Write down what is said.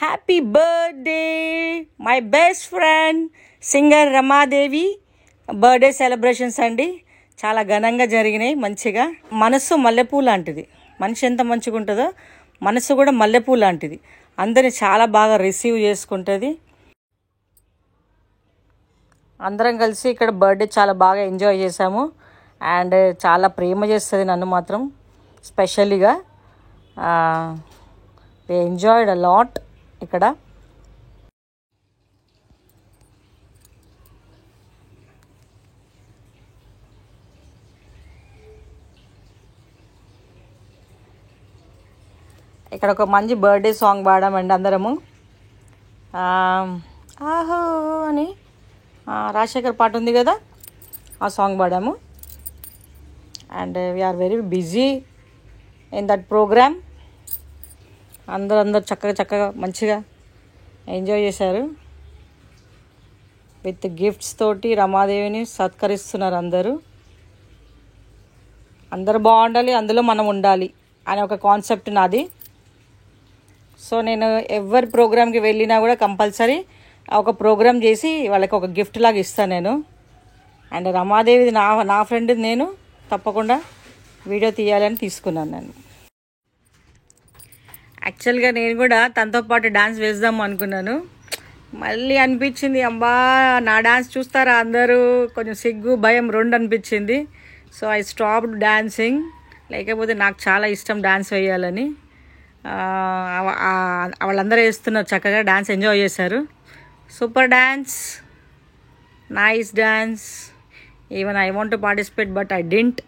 Happy birthday my best friend singer Ramadevi birthday celebrations అండి. చాలా ఘనంగా జరిగినాయి. మంచిగా మనసు మల్లెపూ లాంటిది. మనిషి ఎంత మంచిగా ఉంటుందో మనసు కూడా మల్లెపూ లాంటిది. అందరిని చాలా బాగా రిసీవ్ చేసుకుంటుంది. అందరం కలిసి ఇక్కడ బర్త్డే చాలా బాగా ఎంజాయ్ చేసాము. అండ్ చాలా ప్రేమ చేస్తుంది నన్ను మాత్రం స్పెషల్గా. We enjoyed a lot. ఇక్కడ ఇక్కడ ఒక మంచి బర్త్డే సాంగ్ పాడామండి అందరము. ఆహో అని రాజశేఖర్ పాట ఉంది కదా, ఆ సాంగ్ పాడాము. And we are very busy in that programme. అందరూ చక్కగా మంచిగా ఎంజాయ్ చేశారు. విత్ గిఫ్ట్స్ తోటి రమాదేవిని సత్కరిస్తున్నారు. అందరూ బాగుండాలి, అందులో మనం ఉండాలి అనే ఒక కాన్సెప్ట్ నాది. సో నేను ఎవరి ప్రోగ్రామ్కి వెళ్ళినా కూడా కంపల్సరీ ఒక ప్రోగ్రామ్ చేసి వాళ్ళకి ఒక గిఫ్ట్ లాగా ఇస్తాను నేను. అండ్ రమాదేవిది నా ఫ్రెండ్, నేను తప్పకుండా వీడియో తీయాలని తీసుకున్నాను నేను. యాక్చువల్గా నేను కూడా తనతో పాటు డాన్స్ వేద్దాము అనుకున్నాను. మళ్ళీ అనిపించింది, అబ్బా నా డాన్స్ చూస్తారా అందరూ, కొంచెం సిగ్గు భయం రెండు అనిపించింది. So I stopped dancing. లేకపోతే నాకు చాలా ఇష్టం డాన్స్ వేయాలని. వాళ్ళందరూ వేస్తున్నారు, చక్కగా డాన్స్ ఎంజాయ్ చేశారు. Super dance, nice dance. Even I want to participate but I didn't.